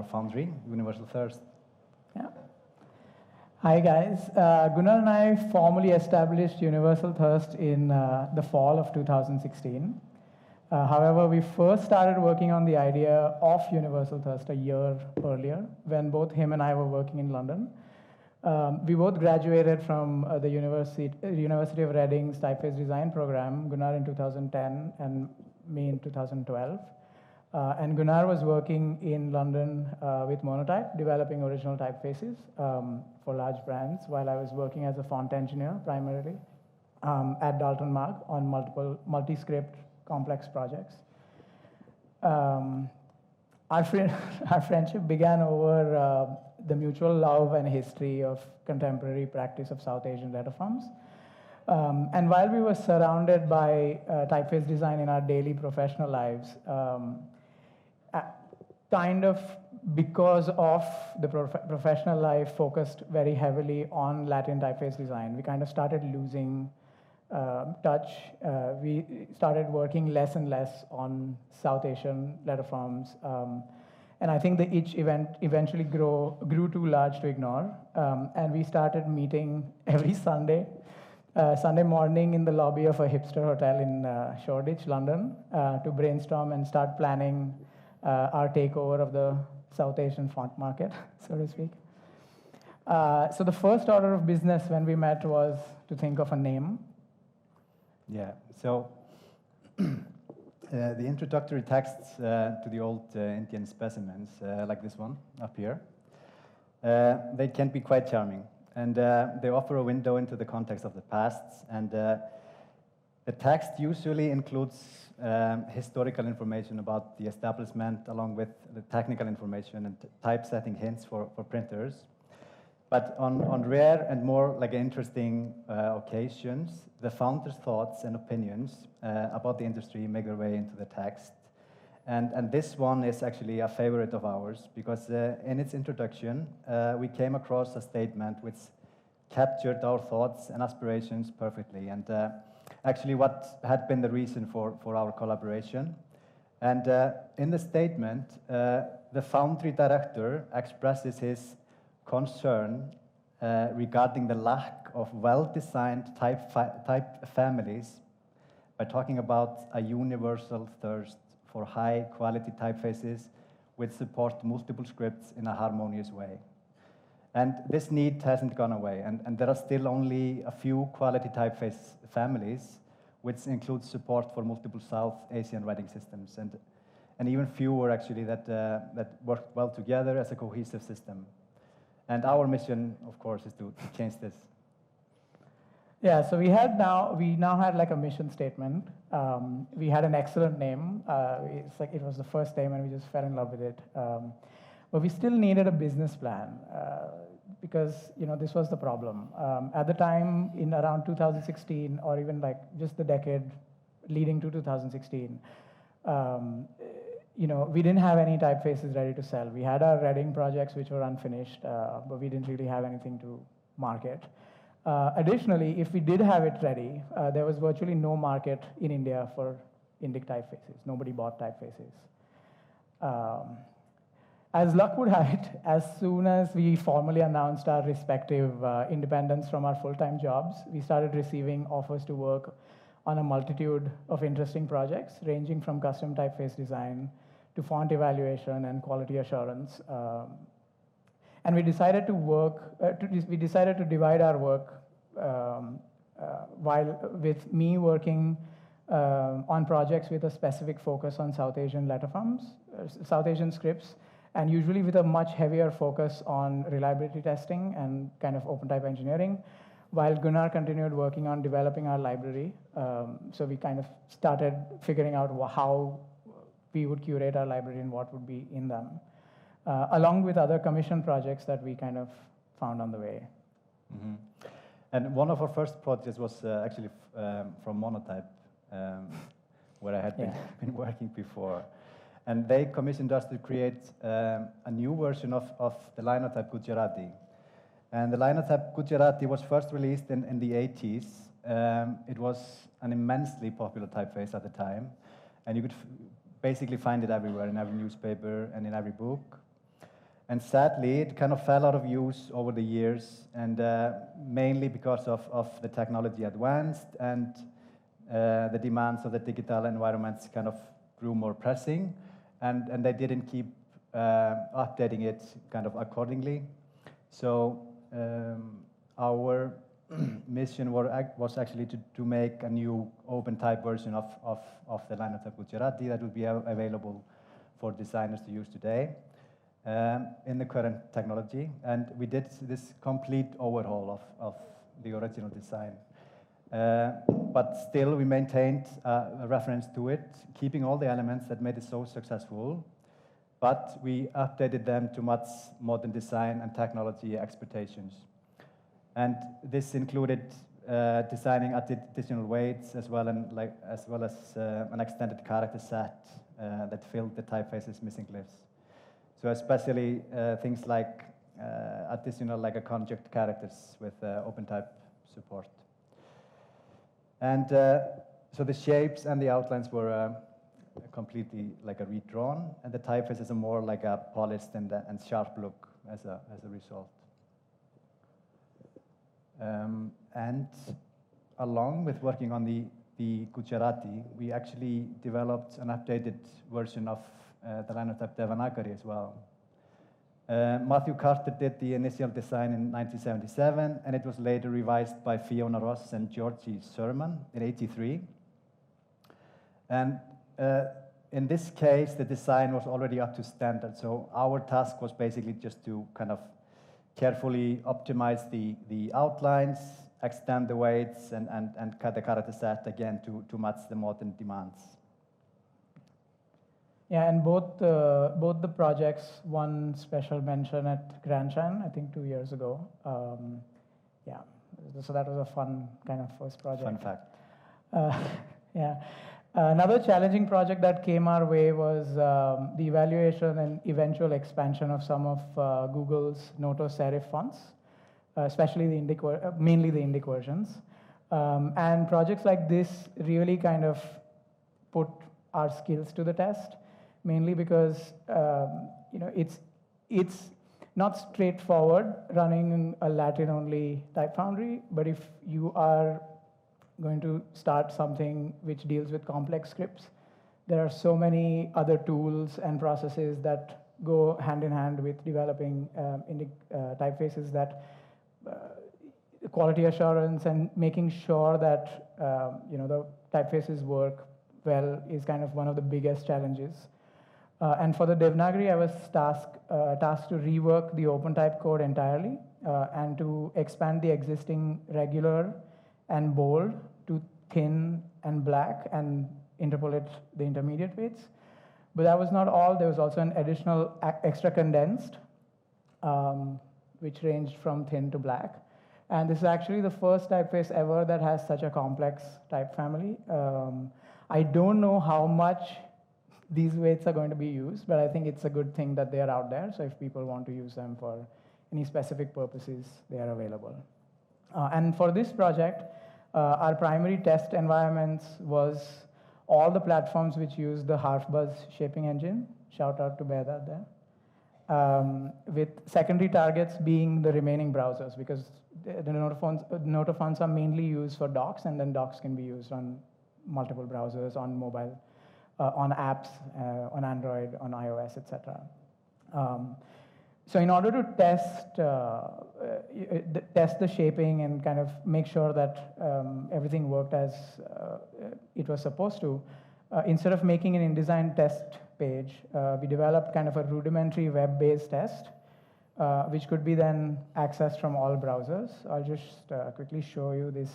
foundry, Universal Thirst. Yeah. Hi guys. Gunnar and I formally established Universal Thirst in the fall of 2016. However, we first started working on the idea of Universal Thirst a year earlier when both him and I were working in London. We both graduated from the University of Reading's typeface design program, Gunnar in 2010 and me in 2012. And Gunnar was working in London with Monotype, developing original typefaces for large brands, while I was working as a font engineer primarily at Dalton Mark on multi-script complex projects. Our friendship began over the mutual love and history of contemporary practice of South Asian letter forms. And while we were surrounded by typeface design in our daily professional lives, kind of because of the professional life focused very heavily on Latin typeface design, we kind of started losing touch. We started working less and less on South Asian letter forms. And I think the itch eventually grew too large to ignore. And we started meeting every Sunday morning in the lobby of a hipster hotel in Shoreditch, London, to brainstorm and start planning our takeover of the South Asian font market, so to speak. So the first order of business when we met was to think of a name. Yeah, so the introductory texts to the old Indian specimens, like this one up here, they can be quite charming. And they offer a window into the context of the past. And the text usually includes historical information about the establishment, along with the technical information and typesetting hints for printers. But on rare and more like interesting occasions, the founder's thoughts and opinions about the industry make their way into the text. And this one is actually a favorite of ours, because in its introduction, we came across a statement which captured our thoughts and aspirations perfectly, and actually what had been the reason for our collaboration. And in the statement, the foundry director expresses his concern regarding the lack of well-designed type families by talking about a universal thirst for high-quality typefaces which support multiple scripts in a harmonious way. And this need hasn't gone away, and there are still only a few quality typeface families which include support for multiple South Asian writing systems, and even fewer actually that work well together as a cohesive system. And our mission, of course, is to change this. Yeah, so we now had like a mission statement. We had an excellent name. It's like it was the first name, and we just fell in love with it. But we still needed a business plan because this was the problem. At the time, in around 2016, or even like just the decade leading to 2016, we didn't have any typefaces ready to sell. We had our Reading projects which were unfinished, but we didn't really have anything to market. Additionally, if we did have it ready, there was virtually no market in India for Indic typefaces. Nobody bought typefaces. As luck would have it, as soon as we formally announced our respective independence from our full-time jobs, we started receiving offers to work on a multitude of interesting projects, ranging from custom typeface design to font evaluation and quality assurance. And we decided to divide our work while with me working on projects with a specific focus on South Asian letter forms, South Asian scripts, and usually with a much heavier focus on reliability testing and kind of open type engineering, while Gunnar continued working on developing our library. So we kind of started figuring out how we would curate our library and what would be in them, along with other commission projects that we kind of found on the way. Mm-hmm. And one of our first projects was actually from Monotype, where I had been working before. And they commissioned us to create a new version of the linotype Gujarati. And the linotype Gujarati was first released in the 80s. It was an immensely popular typeface at the time. And you could basically find it everywhere, in every newspaper and in every book. And sadly, it kind of fell out of use over the years, and mainly because of the technology advanced and the demands of the digital environments kind of grew more pressing, and they didn't keep updating it kind of accordingly. So our mission was actually to make a new open type version of the Linotype Gujarati that would be available for designers to use today in the current technology. And we did this complete overhaul of the original design. But still, we maintained a reference to it, keeping all the elements that made it so successful, but we updated them to match modern design and technology expectations. And this included designing additional weights as well as an extended character set that filled the typeface's missing glyphs. So especially things like additional conjugate characters with OpenType support. And so the shapes and the outlines were completely redrawn, and the typeface is a more like a polished and sharp look as a result. And along with working on the Gujarati, we actually developed an updated version of the Linotype Devanagari as well. Matthew Carter did the initial design in 1977, and it was later revised by Fiona Ross and Georgie Sermon in '83. And in this case, the design was already up to standard, so our task was basically just to kind of carefully optimize the outlines, extend the weights, and cut the character set again to match the modern demands. Yeah, and both the projects won special mention at Grand Chan, I think 2 years ago. Yeah, so that was a fun kind of first project. Fun fact. Yeah. Another challenging project that came our way was the evaluation and eventual expansion of some of Google's Noto serif fonts, especially mainly the Indic versions. And projects like this really kind of put our skills to the test, mainly because it's not straightforward running a Latin-only type foundry, but if you are going to start something which deals with complex scripts, there are so many other tools and processes that go hand in hand with developing typefaces that quality assurance and making sure that the typefaces work well is kind of one of the biggest challenges. And for the Devanagari, I was tasked to rework the OpenType code entirely and to expand the existing regular and bold to thin and black and interpolate the intermediate weights. But that was not all. There was also an additional extra condensed, which ranged from thin to black. And this is actually the first typeface ever that has such a complex type family. I don't know how much these weights are going to be used, but I think it's a good thing that they are out there. So if people want to use them for any specific purposes, they are available. And for this project, our primary test environments was all the platforms which use the HarfBuzz shaping engine. Shout out to Behzad there. With secondary targets being the remaining browsers, because the Noto fonts are mainly used for docs, and then docs can be used on multiple browsers, on mobile, on apps, on Android, on iOS, etc. So in order to test the shaping and kind of make sure that everything worked as it was supposed to, instead of making an InDesign test page, we developed kind of a rudimentary web-based test, which could be then accessed from all browsers. I'll just quickly show you this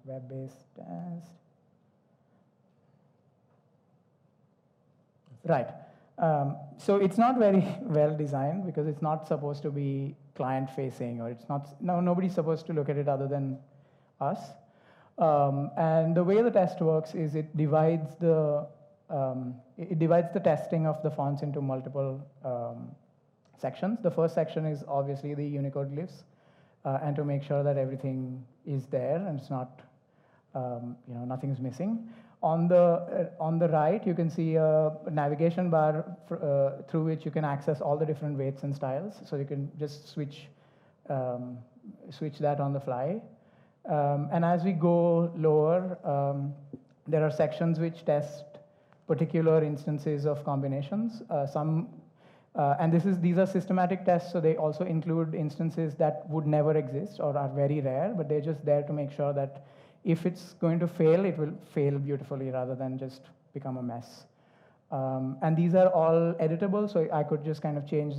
web-based test. Right. So it's not very well designed because it's not supposed to be client-facing, or nobody's supposed to look at it other than us. And the way the test works is it divides the testing of the fonts into multiple sections. The first section is obviously the Unicode glyphs, and to make sure that everything is there and it's not, nothing's missing. On the right, you can see a navigation bar through which you can access all the different weights and styles. So you can just switch that on the fly. And as we go lower, there are sections which test particular instances of combinations. And these are systematic tests, so they also include instances that would never exist or are very rare, but they're just there to make sure that if it's going to fail, it will fail beautifully rather than just become a mess. And these are all editable, so I could just kind of change.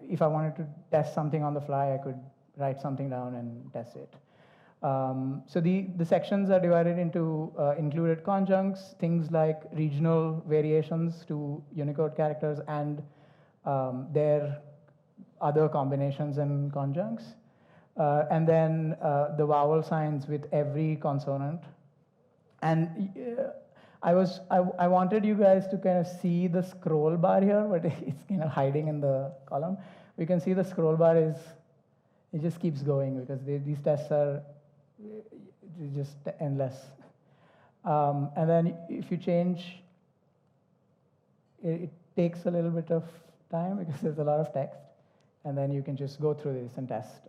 If I wanted to test something on the fly, I could write something down and test it. So the sections are divided into included conjuncts, things like regional variations to Unicode characters and their other combinations and conjuncts. And then the vowel signs with every consonant. And I wanted you guys to kind of see the scroll bar here, but it's kind of hiding in the column. We can see the scroll bar it just keeps going because these tests are just endless. And then if you change, it takes a little bit of time because there's a lot of text, and then you can just go through this and test.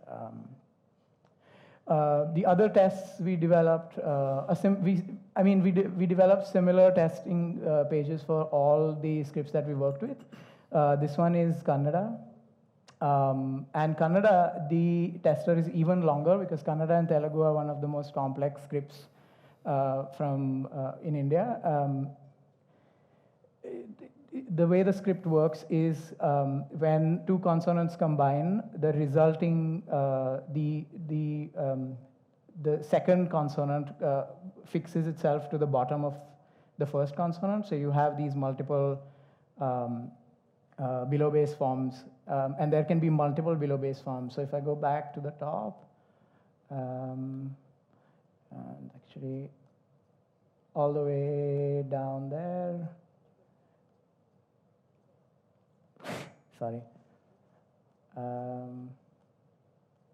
The other tests we developed, we developed similar testing pages for all the scripts that we worked with. This one is Kannada. And Kannada, the tester is even longer because Kannada and Telugu are one of the most complex scripts in India. The way the script works is when two consonants combine, the resulting the second consonant fixes itself to the bottom of the first consonant. So you have these multiple below base forms, and there can be multiple below base forms. So if I go back to the top, and actually all the way down there. Sorry.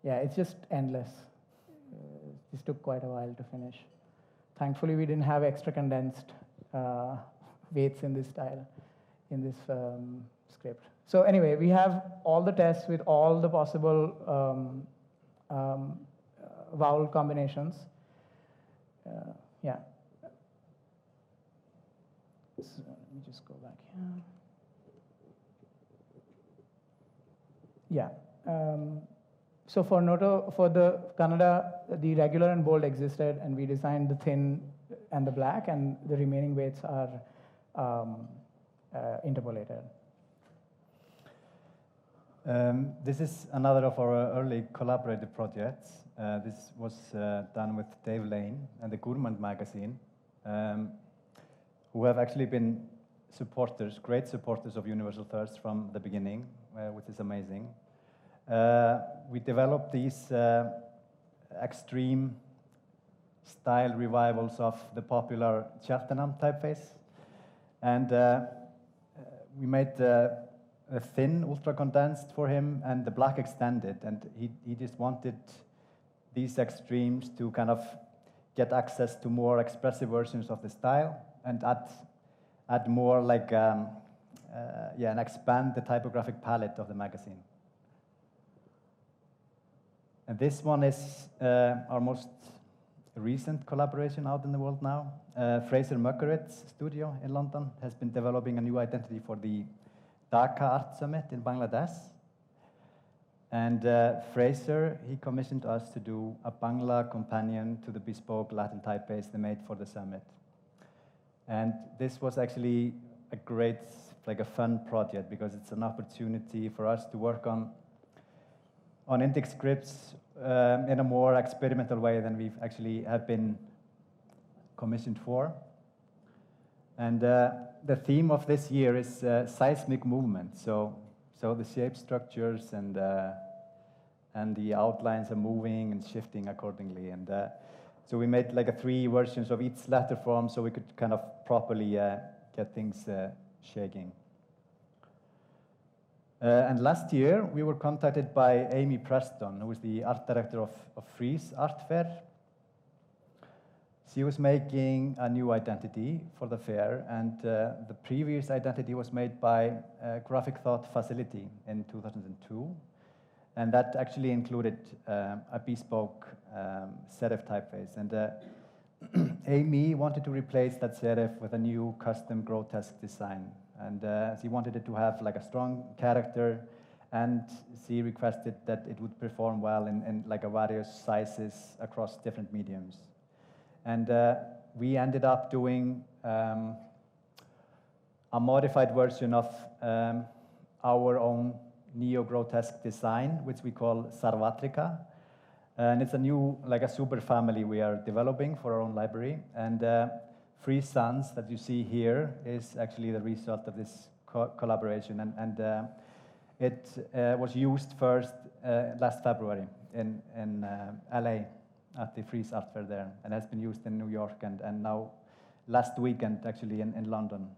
Yeah, it's just endless. This took quite a while to finish. Thankfully, we didn't have extra condensed weights in this style, in this script. So anyway, we have all the tests with all the possible vowel combinations. Yeah. So let me just go back here. Yeah. So for the Kannada, the regular and bold existed, and we designed the thin and the black, and the remaining weights are interpolated. This is another of our early collaborative projects. This was done with Dave Lane and the Gourmand magazine, who have actually been great supporters of Universal Thirst from the beginning, which is amazing. We developed these extreme style revivals of the popular Cheltenham typeface, and we made a thin ultra condensed for him and the black extended, and he just wanted these extremes to kind of get access to more expressive versions of the style and add more like and expand the typographic palette of the magazine. And this one is our most recent collaboration out in the world now. Fraser Muckerett's studio in London has been developing a new identity for the Dhaka Art Summit in Bangladesh. And Fraser, he commissioned us to do a Bangla companion to the bespoke Latin typeface they made for the summit. And this was actually a great, like a fun project because it's an opportunity for us to work on Indic scripts in a more experimental way than we've actually have been commissioned for. And the theme of this year is seismic movement. So the shape structures and the outlines are moving and shifting accordingly. And so we made like 3 versions of each letter form so we could kind of properly get things shaking. And last year, we were contacted by Amy Preston, who is the art director of Frieze Art Fair. She was making a new identity for the fair, and the previous identity was made by Graphic Thought Facility in 2002, and that actually included a bespoke serif typeface. And Amy wanted to replace that serif with a new custom grotesque design, and she wanted it to have like a strong character, and she requested that it would perform well in like a various sizes across different mediums. And we ended up doing a modified version of our own neo-grotesque design, which we call Sarvatrika. And it's a new, like a super family we are developing for our own library. And Free Suns that you see here is actually the result of this collaboration. And it was used first last February in LA. At the Frieze Art Fair there, and has been used in New York and now last weekend actually in London.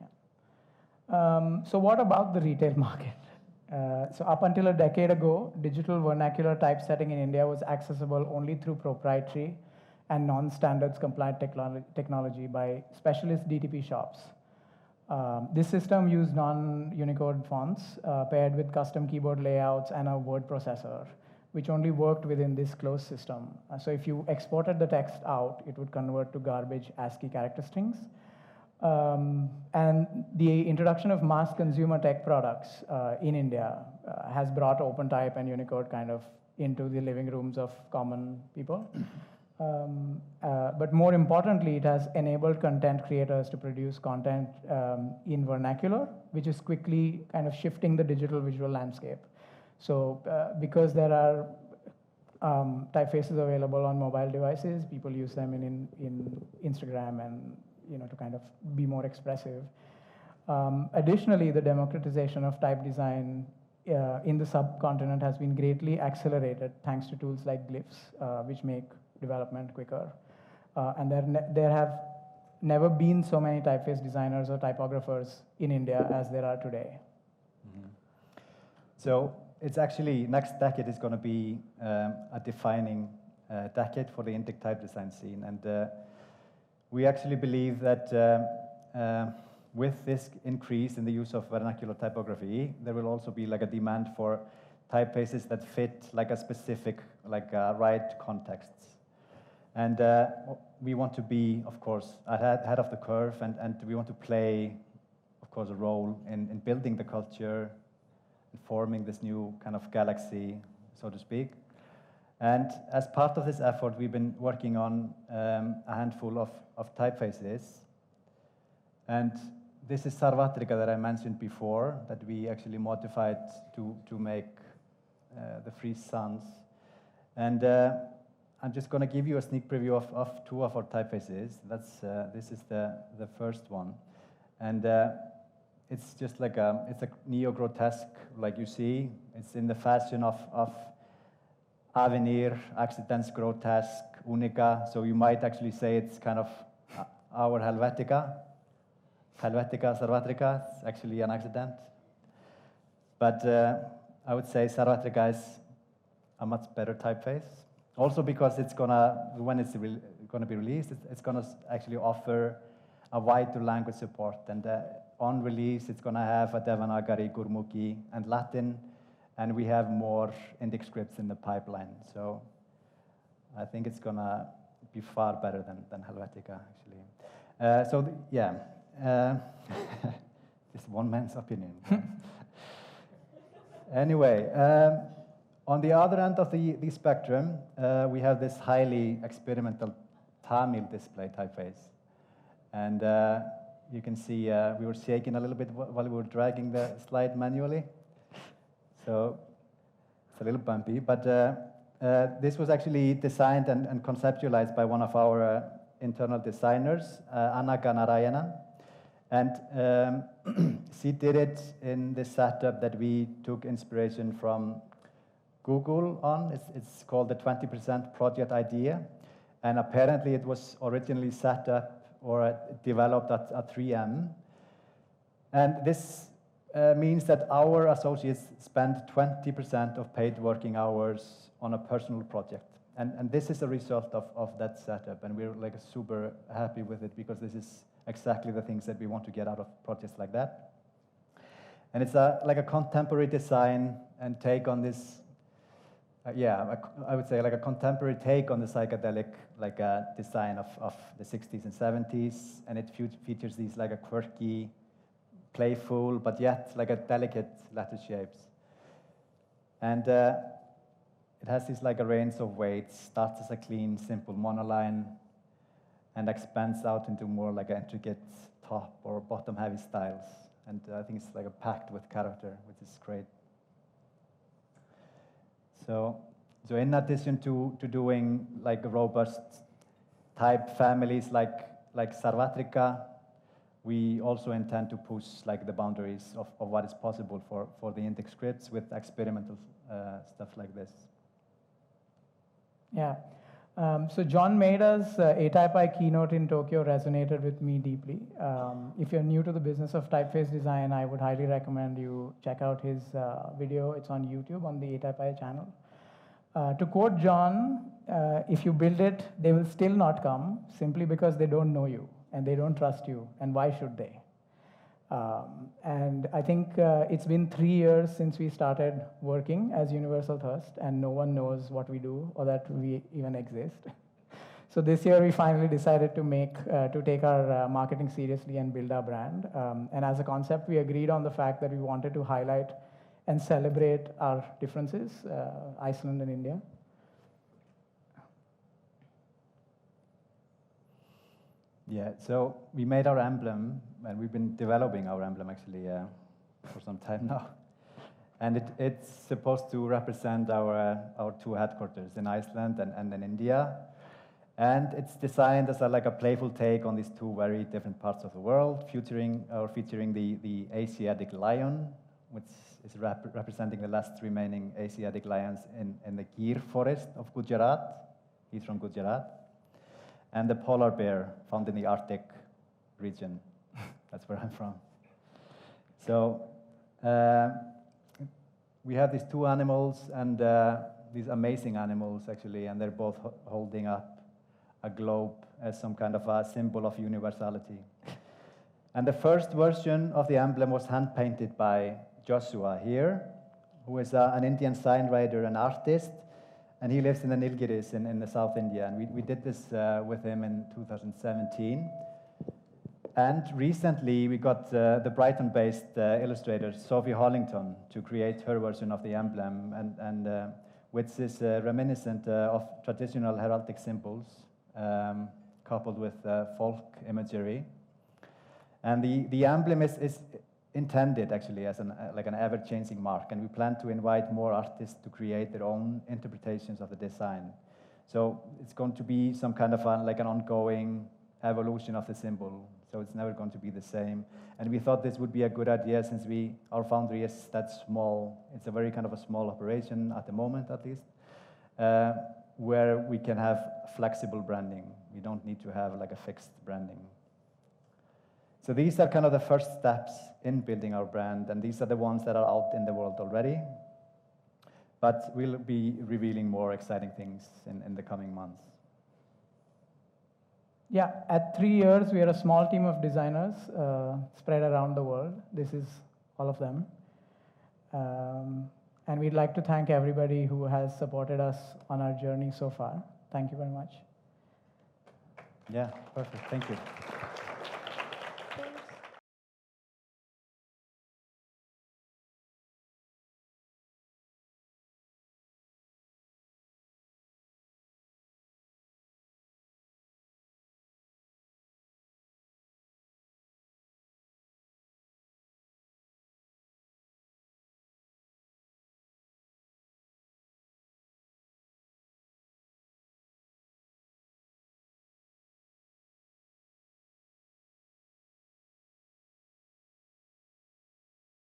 Yeah. So what about the retail market? So up until a decade ago, digital vernacular typesetting in India was accessible only through proprietary and non-standards compliant technology by specialist DTP shops. This system used non-Unicode fonts paired with custom keyboard layouts and a word processor, which only worked within this closed system. So if you exported the text out, it would convert to garbage ASCII character strings. And the introduction of mass consumer tech products in India has brought OpenType and Unicode kind of into the living rooms of common people. But more importantly, it has enabled content creators to produce content in vernacular, which is quickly kind of shifting the digital visual landscape. So because there are typefaces available on mobile devices, people use them in Instagram and to kind of be more expressive. Additionally, the democratization of type design in the subcontinent has been greatly accelerated thanks to tools like glyphs, which make development quicker. And there have never been so many typeface designers or typographers in India as there are today. Mm-hmm. So it's actually, next decade is going to be a defining decade for the Indic type design scene. And we actually believe that with this increase in the use of vernacular typography, there will also be like a demand for typefaces that fit like a specific, like right contexts. And we want to be, of course, ahead of the curve, and we want to play, of course, a role in building the culture, forming this new kind of galaxy, so to speak. And as part of this effort, we've been working on a handful of typefaces. And this is Sarvatrika that I mentioned before, that we actually modified to make the Free Suns. And I'm just going to give you a sneak preview of two of our typefaces. This is the first one. And it's just like it's a neo-grotesque, like you see. It's in the fashion of Avenir, Accidents Grotesque, Unica. So you might actually say it's kind of our Helvetica. Helvetica, Sarvatrika, it's actually an accident. But I would say Sarvatrika is a much better typeface. Also because it's gonna, when it's gonna be released, it's gonna actually offer a wider language support. And on release, it's gonna have a Devanagari, Gurmukhi, and Latin, and we have more Indic scripts in the pipeline. So I think it's gonna be far better than Helvetica, actually. This one man's opinion. Anyway, on the other end of the spectrum, we have this highly experimental Tamil display typeface. And you can see we were shaking a little bit while we were dragging the slide manually. So it's a little bumpy, but this was actually designed and conceptualized by one of our internal designers, Anaka Narayanan. And she did it in this setup that we took inspiration from Google on. It's called the 20% project idea. And apparently it was originally set up or developed at 3M. And this means that our associates spend 20% of paid working hours on a personal project. And this is a result of that setup, and we're like super happy with it because this is exactly the things that we want to get out of projects like that. And it's like a contemporary design and take on this, I would say like a contemporary take on the psychedelic like design of the 60s and 70s, and it features these like a quirky, playful, but yet like a delicate lattice shapes. And it has this like a range of weights, starts as a clean, simple monoline, and expands out into more like intricate top or bottom-heavy styles. And I think it's like a packed with character, which is great. So in addition to doing like robust type families like Sarvatrika, we also intend to push like the boundaries of what is possible for the Indic scripts with experimental stuff like this. Yeah. So John Maida's A-Type I keynote in Tokyo resonated with me deeply. If you're new to the business of typeface design, I would highly recommend you check out his video. It's on YouTube on the A-Type I channel. To quote John, if you build it, they will still not come simply because they don't know you and they don't trust you. And why should they? And I think it's been 3 years since we started working as Universal Thirst, and no one knows what we do or that we even exist. So this year we finally decided to take our marketing seriously and build our brand. And as a concept, we agreed on the fact that we wanted to highlight and celebrate our differences, Iceland and India. Yeah, so we made our emblem, and we've been developing our emblem actually for some time now. And it's supposed to represent our two headquarters in Iceland and in India. And it's designed as like a playful take on these two very different parts of the world, featuring the Asiatic lion, which is representing the last remaining Asiatic lions in the Gir forest of Gujarat. He's from Gujarat. And the polar bear found in the Arctic region. That's where I'm from. So we have these two animals, and these amazing animals actually, and they're both holding up a globe as some kind of a symbol of universality. And the first version of the emblem was hand-painted by Joshua here, who is an Indian sign writer and artist, and he lives in the Nilgiris in the South India. And we did this with him in 2017. And recently, we got the Brighton-based illustrator, Sophie Hollington, to create her version of the emblem, and which is reminiscent of traditional heraldic symbols, coupled with folk imagery. And the emblem is intended actually as like an ever-changing mark, and we plan to invite more artists to create their own interpretations of the design. So it's going to be some kind of like an ongoing evolution of the symbol, so it's never going to be the same. And we thought this would be a good idea since our foundry is that small. It's a very kind of a small operation at the moment, at least, where we can have flexible branding. We don't need to have like a fixed branding. So these are kind of the first steps in building our brand, and these are the ones that are out in the world already. But we'll be revealing more exciting things in the coming months. Yeah, at 3 years, we are a small team of designers spread around the world. This is all of them. And we'd like to thank everybody who has supported us on our journey so far. Thank you very much. Yeah, perfect. Thank you.